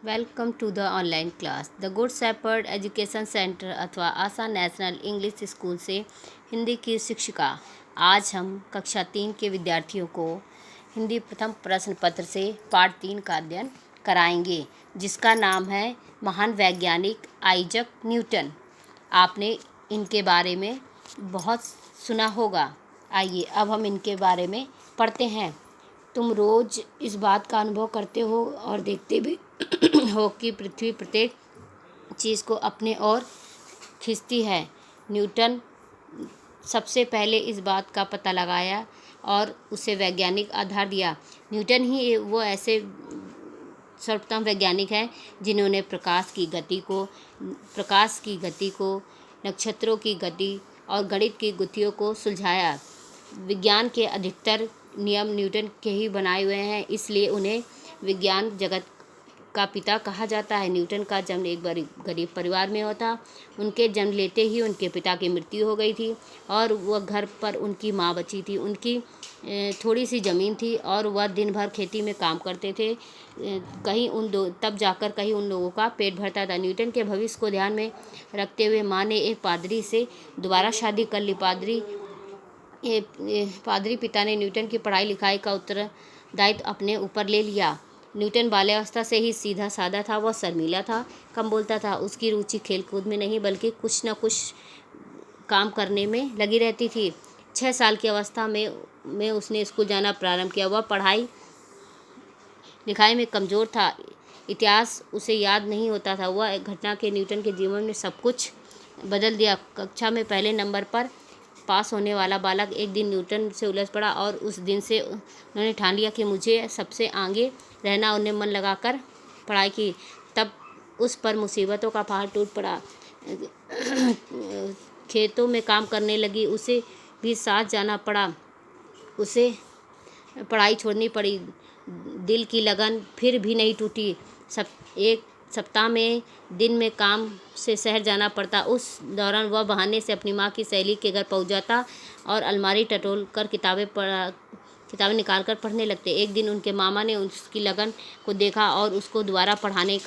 Welcome to the online class the good shepherd education centre अथवा Asha national English school से हिंदी की शिक्षिका। आज हम कक्षा 3 के विद्यार्थियों को हिंदी प्रथम प्रश्न पत्र से पाठ 3 का अध्ययन कराएंगे, जिसका नाम है महान वैज्ञानिक आइजक न्यूटन। आपने इनके बारे में बहुत सुना होगा। आइए अब हम इनके बारे में पढ़ते हैं। तुम रोज़ इस बात का अनुभव करते हो और देखते भी हो कि पृथ्वी प्रत्येक चीज़ को अपने ओर खींचती है। न्यूटन सबसे पहले इस बात का पता लगाया और उसे वैज्ञानिक आधार दिया। न्यूटन ही वो ऐसे सर्वप्रथम वैज्ञानिक हैं जिन्होंने प्रकाश की गति को, नक्षत्रों की गति और गणित की गुत्थियों को सुलझाया। विज्ञान के अधिकतर नियम न्यूटन के ही बनाए हुए हैं, इसलिए उन्हें विज्ञान जगत का पिता कहा जाता है। न्यूटन का जन्म एक गरीब परिवार में हुआ था। उनके जन्म लेते ही उनके पिता की मृत्यु हो गई थी और वह घर पर उनकी माँ बची थी। उनकी थोड़ी सी ज़मीन थी और वह दिन भर खेती में काम करते थे। तब जाकर कहीं उन लोगों का पेट भरता था। न्यूटन के भविष्य को ध्यान में रखते हुए माँ ने एक पादरी से दोबारा शादी कर ली। पादरी पिता ने न्यूटन की पढ़ाई लिखाई का उत्तरदायित्व अपने ऊपर ले लिया। न्यूटन बाल्यावस्था से ही सीधा साधा था। वह शर्मीला था, कम बोलता था। उसकी रुचि खेलकूद में नहीं बल्कि कुछ न कुछ काम करने में लगी रहती थी। 6 साल की अवस्था में उसने स्कूल जाना प्रारंभ किया। वह पढ़ाई लिखाई में कमज़ोर था। इतिहास उसे याद नहीं होता था। वह एक घटना के न्यूटन के जीवन में सब कुछ बदल दिया। कक्षा में पहले नंबर पर पास होने वाला बालक एक दिन न्यूटन से उलझ पड़ा और उस दिन से उन्होंने ठान लिया कि मुझे सबसे आगे रहना। उन्हें मन लगाकर पढ़ाई की। तब उस पर मुसीबतों का पहाड़ टूट पड़ा। खेतों में काम करने लगी। उसे भी साथ जाना पड़ा। उसे पढ़ाई छोड़नी पड़ी। दिल की लगन फिर भी नहीं टूटी। एक सप्ताह में दिन में काम से शहर जाना पड़ता। उस दौरान वह बहाने से अपनी माँ की सहेली के घर पहुँच जाता और अलमारी टटोल कर किताबें निकाल कर पढ़ने लगते। एक दिन उनके मामा ने उसकी लगन को देखा और उसको दोबारा पढ़ाने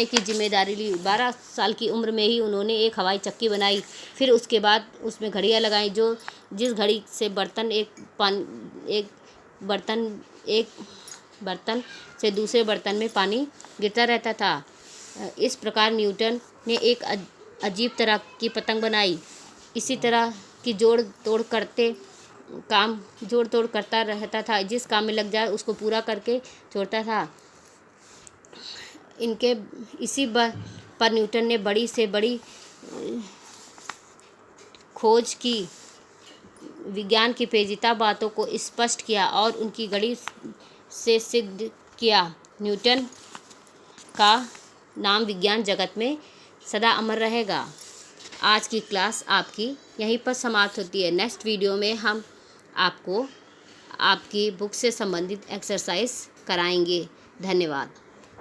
की जिम्मेदारी ली। 12 साल की उम्र में ही उन्होंने एक हवाई चक्की बनाई। फिर उसके बाद उसमें घड़ियाँ लगाईं, जिस घड़ी से एक बर्तन से दूसरे बर्तन में पानी गिरता रहता था। इस प्रकार न्यूटन ने एक अजीब तरह की पतंग बनाई। इसी तरह की जोड़ तोड़ करता रहता था। जिस काम में लग जाए उसको पूरा करके छोड़ता था। इसी पर न्यूटन ने बड़ी से बड़ी खोज की, विज्ञान की पेचीदा बातों को स्पष्ट किया और उनकी गणित से सिद्ध किया। न्यूटन का नाम विज्ञान जगत में सदा अमर रहेगा। आज की क्लास आपकी यहीं पर समाप्त होती है। नेक्स्ट वीडियो में हम आपको आपकी बुक से संबंधित एक्सरसाइज कराएंगे। धन्यवाद।